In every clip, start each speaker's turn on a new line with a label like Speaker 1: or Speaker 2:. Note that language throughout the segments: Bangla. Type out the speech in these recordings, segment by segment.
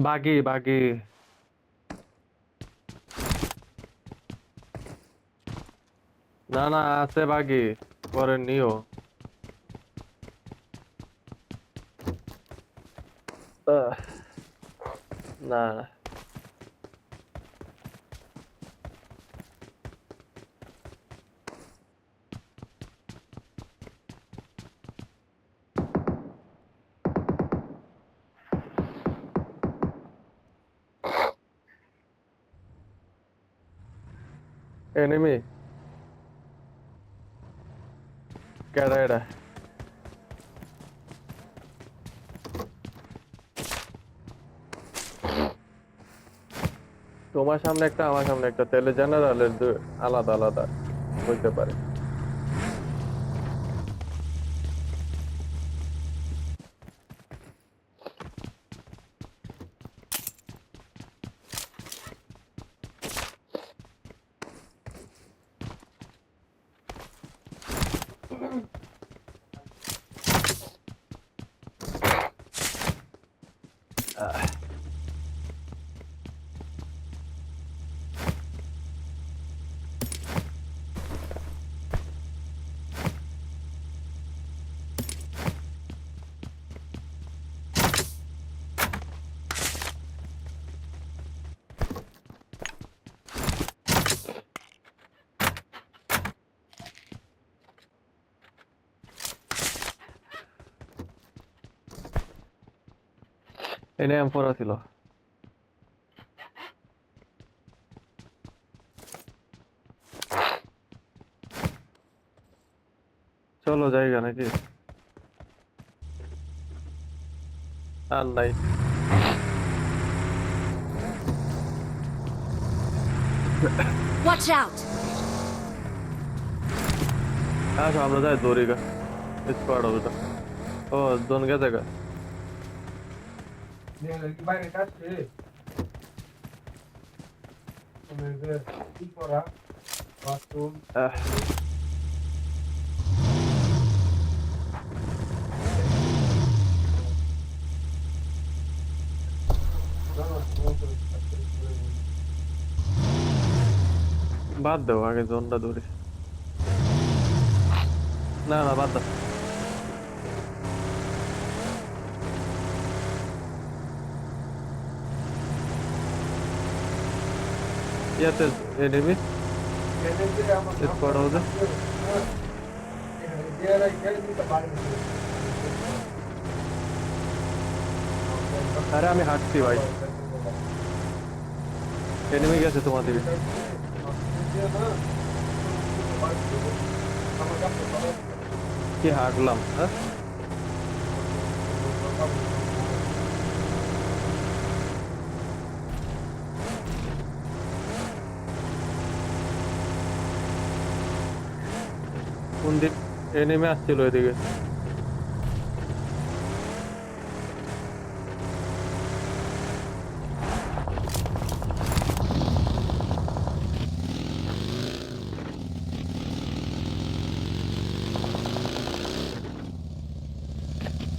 Speaker 1: বাগি বাগি। না না, আছে বাগি, পরে নিও। আহ, না না। এনিমি কেডা এটা? তোমার সামনে একটা, আমার সামনে একটা, তাহলে জেনারেলের আলাদা আলাদা হইতে পারে। এনে M4 ছিল। চলো জায়গা নাকি? আর নাই।
Speaker 2: Watch out!
Speaker 1: আসো আমরা যাই দৌড়িগা, স্কোয়াড হবে তো। ও জন গেছে গা।
Speaker 3: বাইরে কাটছে কি করা বাথরুম
Speaker 1: আহ, বাদ দাও, আগে জোনটা দৌড়ি। না না, বাদ দাও। ইয়াতে এনিমি স্কোয়াড হবে। আরে আমি হাঁটছি ভাই, এনিমি গেছে তোমার দিকে। কি হাঁটলাম, হ্যাঁ? কোন দিক এনিমি আসছিল এদিকে?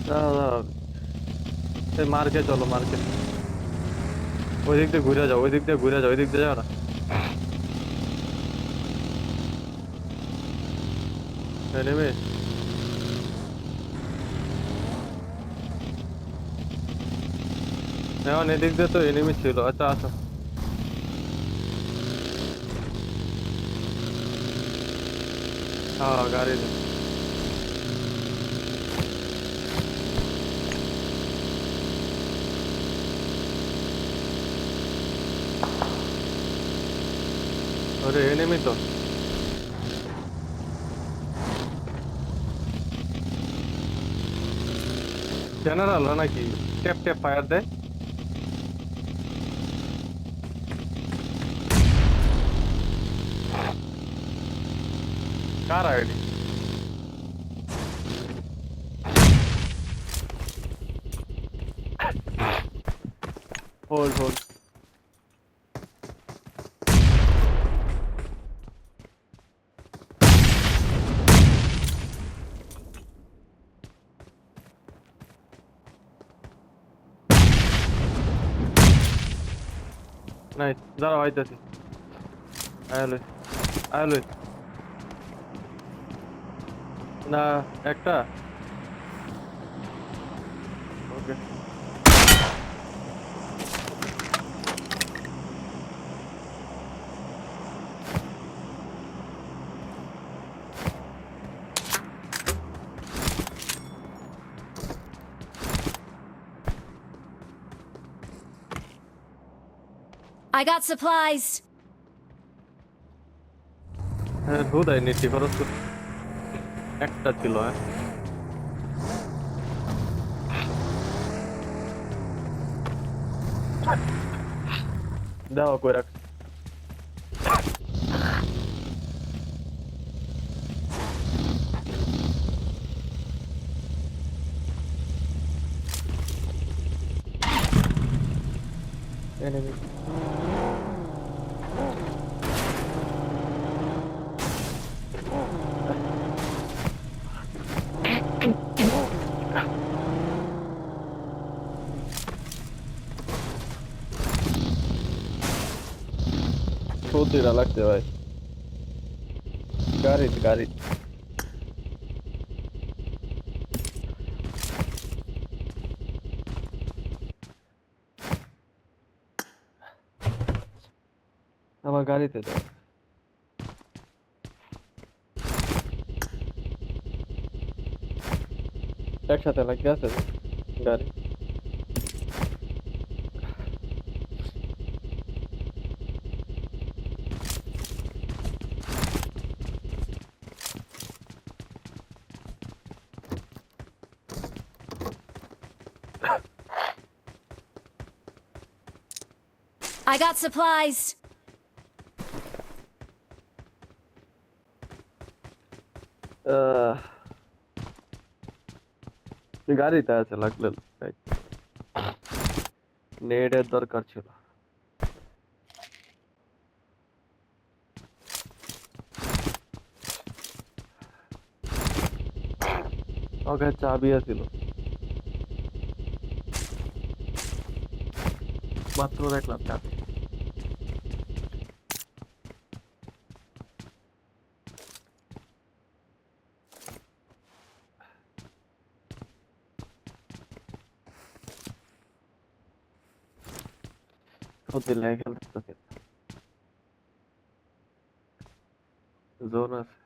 Speaker 1: না না, এই মার্কে চলো, মার্কে। ওই দিক দিয়ে ঘুরে যাও, ওই দিক দিয়ে ঘুরে যাও, ওই দিক দিয়ে যাও না। এনিমি এখন এদিক দিয়ে তো এনিমি ছিল। আচ্ছা আসো। হ্যাঁ গাড়ি দে। ওরে এনিমি তো। জেনারেল নাকি? ট্যাপ ট্যাপ ফায়ার দেয়। কার আইডি? Hold hold. নাইস, দাঁড়াও আইতাছি। আয়ালই, আয়ালই। না, একটা। ওকে।
Speaker 2: I got supplies.
Speaker 1: হ্যাঁ, হুদাই নিচ্ছি খরচ করে। একটা ছিল, হ্যাঁ। দাও কই রাখ। Enemy. সত্যিটা লাগছে ভাই। গাড়ি গাড়ি। আমার গাড়িতে যাও। একসাথে লাগিয়ে আছে গাড়ি।
Speaker 2: I got supplies.
Speaker 1: আহ, গাড়িতে আছে লাগলে। নেটের দরকার ছিল। ওকে, চাবি আছিল মাত্র দেখলাম চাবি। সত্যি লেগে খেলতেছে। জোন আছে।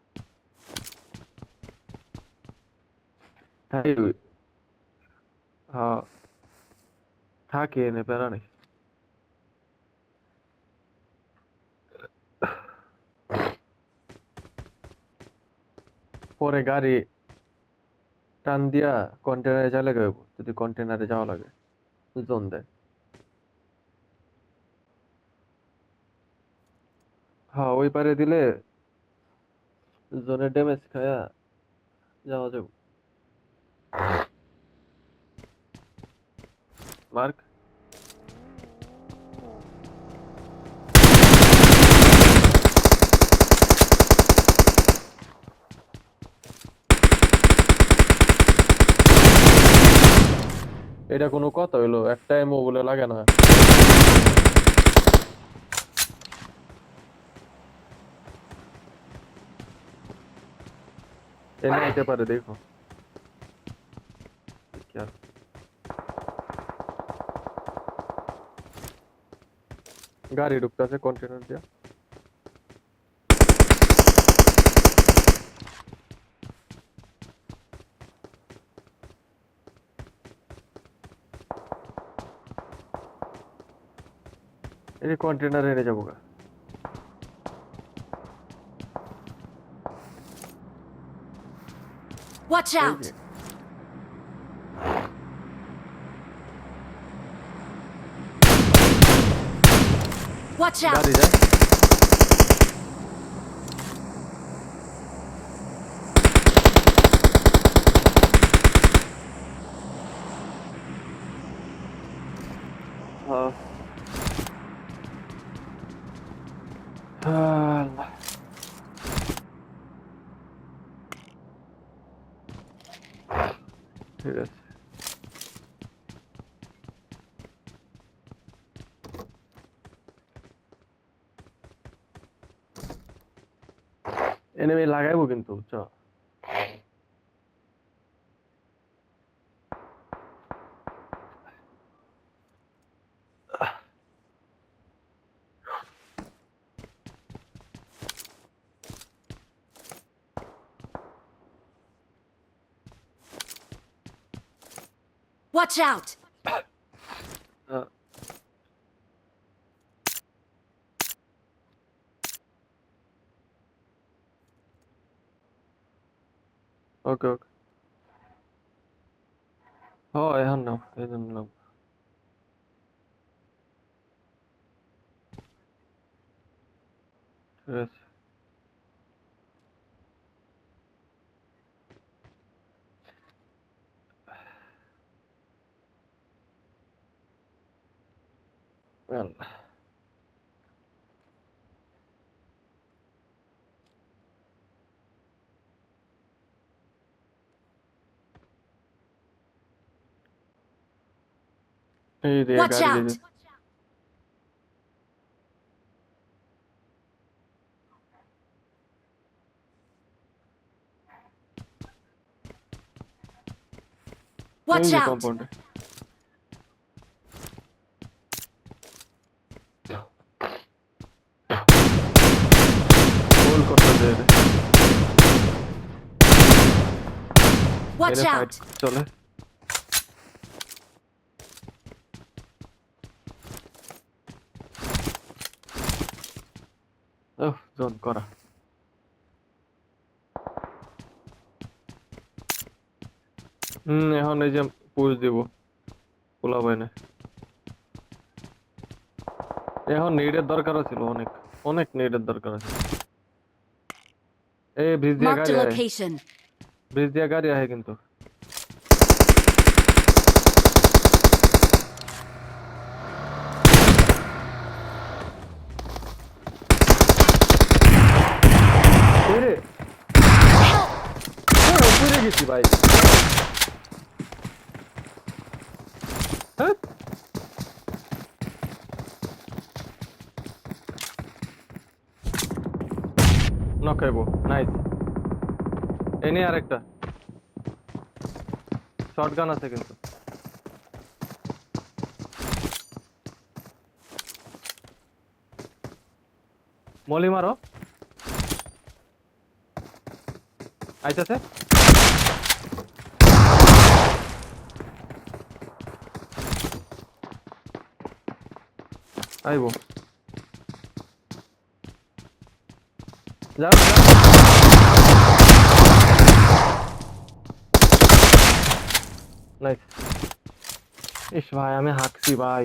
Speaker 1: হ্যাঁ, হ্যাঁ, থাকে এনে প্যারা নেই। পরে গাড়ি টান দিয়া কন্টেনারে চালে গেব, যদি কন্টেনারে যাওয়া লাগে জোন দেয়। হ্যাঁ, ওই পারে দিলে জোনের ড্যামেজ খায়া যাওয়া যাবে। মার্ক। এটা কোনো কথা হইলো? একটা এমও বলে লাগে না। এনে নিতে পারে দেখো। কি আর, গাড়ি ঢুকতেছে কন্টেনার দিয়া। এই কন্টেনারে এনে যাবো গা।
Speaker 2: Watch
Speaker 1: এই
Speaker 2: out.
Speaker 1: যে
Speaker 2: Watch out.
Speaker 1: গাড়ি যায়। হ্যাঁ। আল্লাহ। ঠিক আছে। এনিমি লাগাইবো কিন্তু চ
Speaker 2: Watch out!
Speaker 1: ওকে ওকে হ এখন নাও এই জন্য নাও ঠিক আছে আল্লাহ। এই রে
Speaker 2: Watch
Speaker 1: গাড়ি
Speaker 2: out!
Speaker 1: গেছে এই
Speaker 2: Watch
Speaker 1: যে
Speaker 2: out!
Speaker 1: কম্পাউন্ডে গোল করতেছে এর
Speaker 2: Watch
Speaker 1: ফাইট
Speaker 2: out!
Speaker 1: চলে ওহ জোন করা এখন এই যে পুশ দিব পোলা বাইনে এখন নেটের দরকার ছিল অনেক অনেক নেটের দরকার আছে এই ব্রিজ দিয়ে
Speaker 2: Marked
Speaker 1: গাড়ি
Speaker 2: a
Speaker 1: আয়
Speaker 2: location.
Speaker 1: ব্রিজ দিয়ে গাড়ি আয় কিন্তু এরে পড়ে গেছি ভাই হ্যাঁ নকাইবো নাইস এনে আরেকটা শটগান আছে কিন্তু মলি মারো আইতাছে আইবো যাও নাইস ইস ভাই আমি হাঁকছি ভাই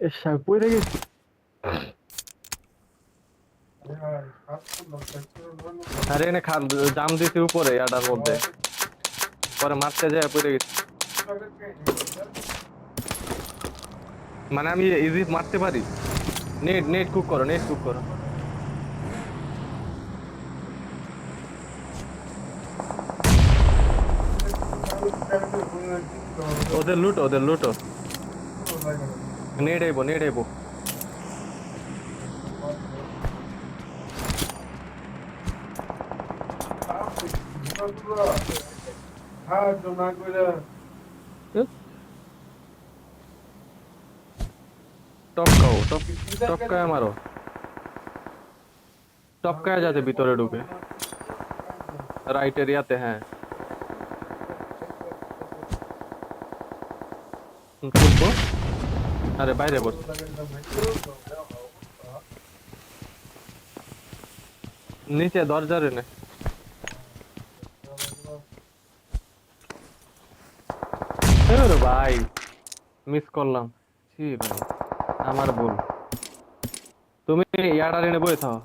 Speaker 1: ইস আমি পড়ে গেছি আরে এনে জাম দিছি উপরে ইয়াটার মধ্যে পরে মারতে যায় পড়ে গেছি মানে আমি ইজি মারতে পারি নেট নেট কুক করো নেট কুক করো ওদের লুটো নেট আইবো টপকায় মারো টপকায় যাতে ভিতরে ঢুকে রাইট এরিয়াতে হ্যাঁ ফুটবো আরে বাইরে বস নিচে দরজার এনে ভাই মিস করলাম ছি ভাই আমার ভুল তুমি ইয়ার্ডার এনে বই থাও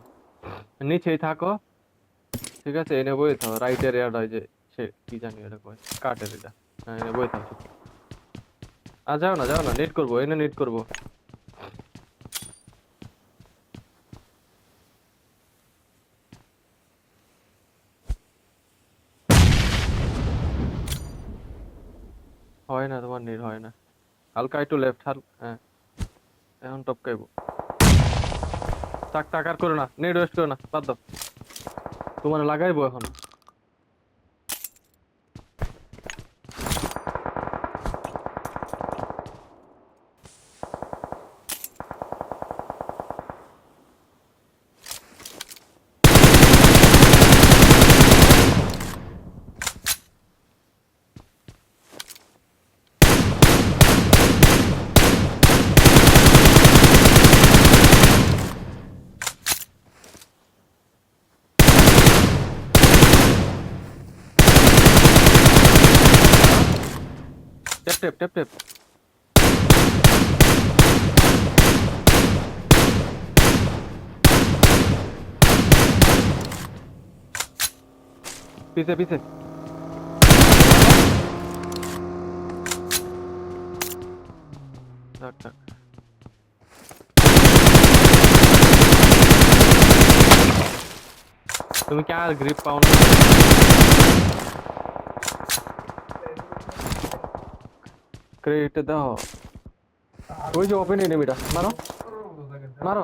Speaker 1: নিচেই থাকো ঠিক আছে এনে বই থাও রাইটের ইয়ার্ডার যে সে কি জানি এটা কয় কাটের এটা হ্যাঁ এনে বই থাও যাও না নেট করবো এনে নেট করবো হয় না তোমার নেট হয় না হালকা একটু লেফট হ্যাঁ এখন টপকাইবো টাকার করো না, নেট ওয়েস্ট করো না, বাদ দাও। তোমার লাগাইবো এখন। Tap tap tap tap. পিছে পিছে। থাক থাক। তুমি কি আর গ্রিপ পাও না? ক্রেডিট দাও। ওই যে ওপেন এনিমিটা, মারো মারো।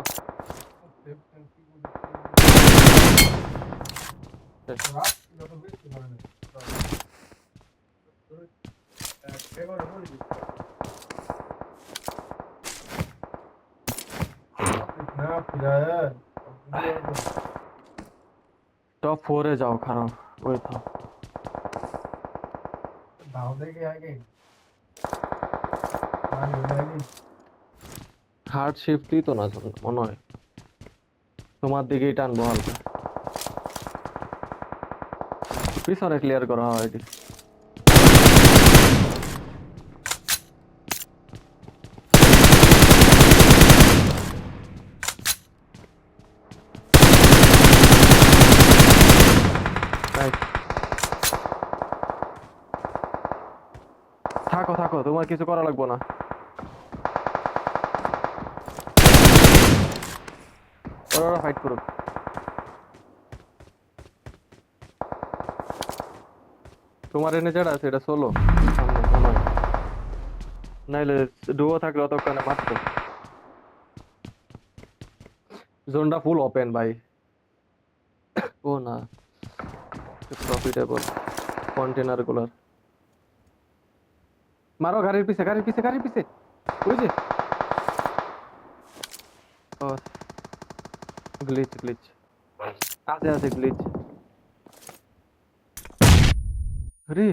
Speaker 1: টপ 4 এ যাও, খারাপ ওই থাও। হার্ড শিফটই তো না মনে হয়, তোমার দিকেই টানবো হালকা। পিছনে ক্লিয়ার করা হয় এটি। Nice. থাকো থাকো, তোমার কিছু করা লাগবো না। ওরা ফাইট করুক। তোমার এনে যেটা আছে এটা সোলো সামনে মনে হয়, নাইলে ডুও থাকলে অতক্ষণে মারতো। জোনটা ফুল ওপেন ভাই। ও না, প্রফিটেবল কন্টেনার গুলার। মারো গাড়ির পিছে গাড়ির পিছে গাড়ির পিছে। ওই যে গ্লিচ গ্লিচ আছে আছে গ্লিচ। আরে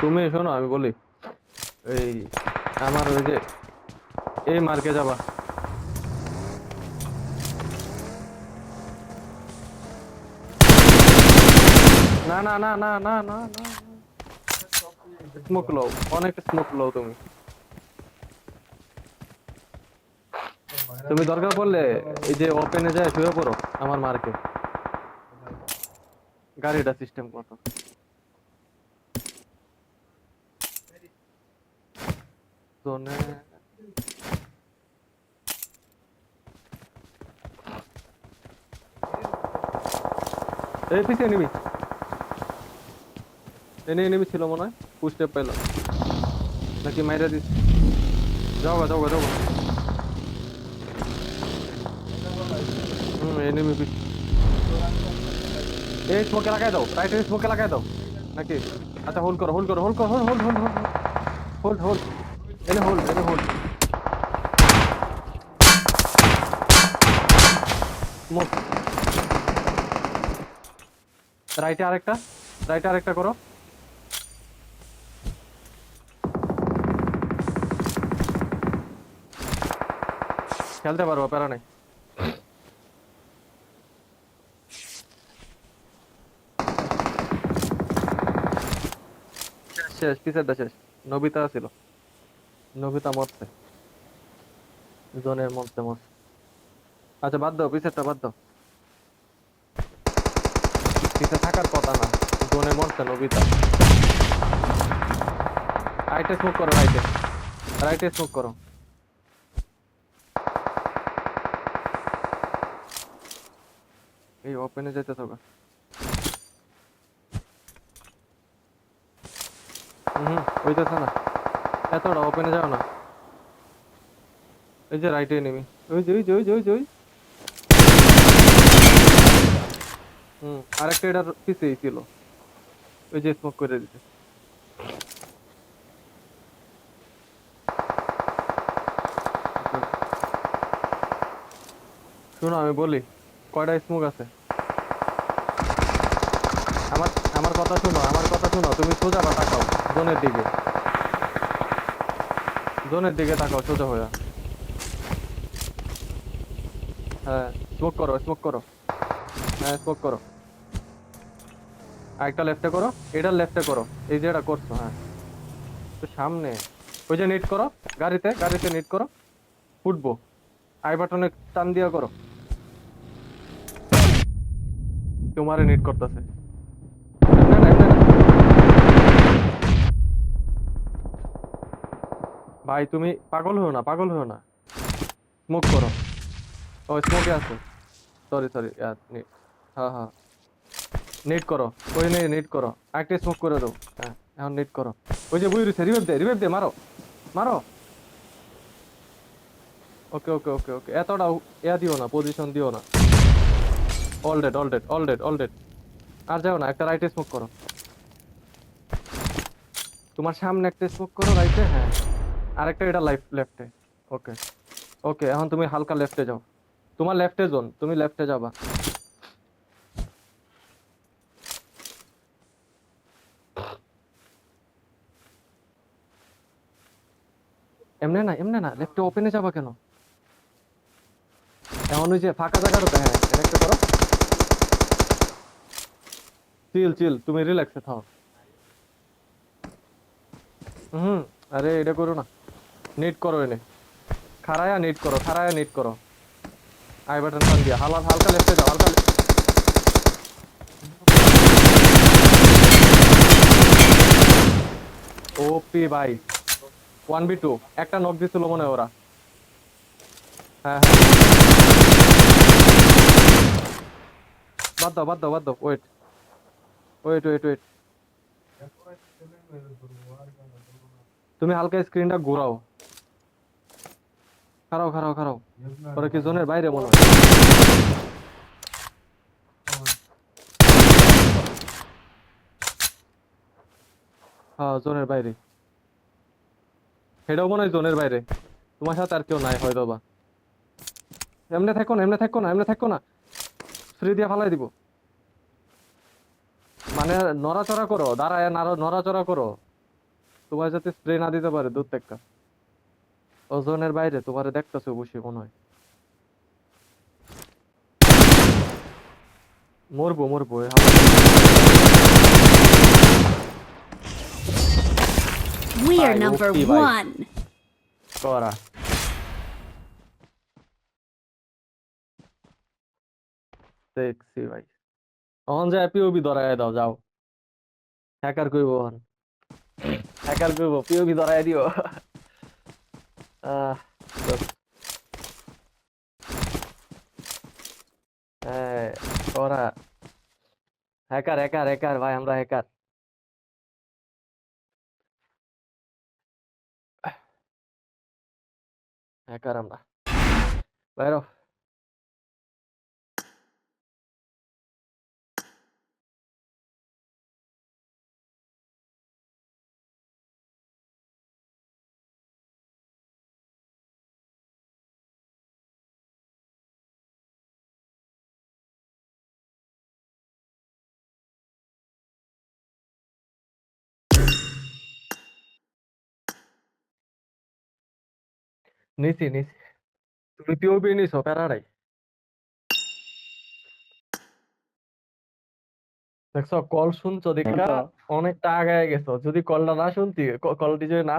Speaker 1: তুমি শোনো আমি বলি, এই আমার ওই যে এই মার্কে যাবা। না না না না না না না, স্মোক লও, অনেক স্মোক লও তুমি। তুমি দরকার পড়লে এই যে ওপেনে যায় শুয়ে পড়ো আমার মার্কে। গাড়িটা সিস্টেম কত জোনে। এই পিছিয়ে নিবি, এনে এনিমি ছিল মনে হয়, পুস্টেপ পেলাম নাকি মাইরা দিস। যাও গা যাও গা যাও গা। এনিমি পিছে। এই স্মোকে লাগাই দাও, রাইটে স্মোকে লাগাই দাও নাকি। আচ্ছা হোল্ড করো হোল্ড করো হোল্ড করো hold hold hold hold hold hold এনে হোল্ড এনে হোল্ড। স্মোক রাইটে আরেকটা, রাইটে আরেকটা করো। খেলতে পারবো, প্যারা নাই। শেষ পিসেরটা শেষ। নবিতা ছিল, নবিতা মরছে জোনের মধ্যে মরছে। আচ্ছা বাদ দাও, পিসেরটা বাদ দাও, পিছে থাকার কথা না, জোনে মরছে নবিতা। রাইটে স্মোক করো, রাইটে রাইটে স্মোক করো। এই ওপেনে যেতে থাকো। হইতেছে না, এতটা ওপেনে যাও না। এই যে রাইটে নেমি, ওই যে ওই যে ওই যে ওই যে ওই। আরেকটা এটার পিছেই ছিল, ওই যে স্মোক করে দিতে। শোনো আমি বলি, কয়টা স্মোক আছে। আমার আমার কথা শোনো, আমার কথা শোনো, তুমি সোজা বা তাকাও জোনের দিকে, জোনের দিকে তাকাও সোজা হয়ে। হ্যাঁ, স্মোক করো, স্মোক করো। হ্যাঁ, স্মোক করো। আরেকটা লেফটে করো, এটার লেফটে করো। এই যে এটা করছো, হ্যাঁ। তো সামনে ওই যে নিট করো, গাড়িতে গাড়িতে নিট করো, ফুটবো। আই বাটনে টান দিয়া করো, তোমারে নিট করতেছে। এমনে না, এমনে না। ভাই তুমি পাগল হও না, পাগল হও না। স্মোক করো। ও স্মোকে আছে, সরি সরি, নিট। হ্যাঁ হ্যাঁ, নিট করো। ওই নেই, নিট করো। আরেকটা স্মোক করে দাও। হ্যাঁ, এখন নিট করো। ওই যে বুই রয়েছে, রিভাইভ দে, মারো মারো। ওকে ওকে ওকে ওকে, এতটা দিও না, পজিশন দিও না। All dead, all dead, all dead, all dead. আর যাও না, একটা রাইটে স্মোক করো। তোমার সামনে একটা স্মোক করো রাইটে, হ্যাঁ। আরেকটা এটা লেফটে। ওকে ওকে, এখন তুমি হালকা লেফটে যাও। তোমার লেফটে জোন, তুমি লেফটে যাবা। এমনে না, এমনে না, লেফটে ওপেনে যাবা কেন? এখন ওই যে ফাঁকা জায়গাটাতে, হ্যাঁ, এটা একটা করো। চিল চিল, তুমি রিল্যাক্সে থাও। হুম। আরে এটা করো না, নিট করো এনে। খাড়ায়া নিট করো, খাড়ায়া নিট করো। আই বাটন টান দিয়া হালকা হালকা লেফটে যাও, হালকা। ওপি ভাই, 1v2। একটা নক দিছিল মনে হয় ওরা। হ্যাঁ হ্যাঁ, বাদ দাও বাদ দাও বাদ দাও, ওয়েট ওয়েট ওয়েট ওয়েট। তুমি হালকা স্ক্রিনটা ঘোরাও। খারাও খারাও খারাও। ওরা কি জোনের বাইরে মনে হয়? হ্যাঁ, জোনের বাইরে। সেটাও মনে হয় জোনের বাইরে। তোমার সাথে আর কেউ নাই হয়তো বা। এমনে থাকো না, এমনে থাকো না, এমনে থাকো না। ফ্রি দিয়ে ফালাই দিব। মানে নড়াচড়া করো, দাঁড়ায় নড়াচড়া করো। তোমার যাতে স্প্রে না দিতে পারে দূর থেকে। ওজনের বাইরে তোমারে দেখতেছে অবশ্যই মনে হয়। মরবো মরবো,
Speaker 2: We are
Speaker 1: ভাই
Speaker 2: number
Speaker 1: ওপি ভাই,
Speaker 2: one.
Speaker 1: করা। দেখছি ভাই। অহন যায় পিওবি ধরায় দাও, যাও। হ্যাকার কইব অহন, হ্যাকার কইব পিওবি ধরায় দিও। আহ হ্যাঁ, করা। হ্যাকার হ্যাকার হ্যাকার ভাই, আমরা হ্যাকার। হ্যাকার আমরা। বাইরো। নিছি নিছি। তুমি পিওবি নিছো, প্যারাডাই। দেখছো কল শুনছো দেখা অনেকটা আগায় গেছো। যদি কলটা না শুনতি, কলটি যদি না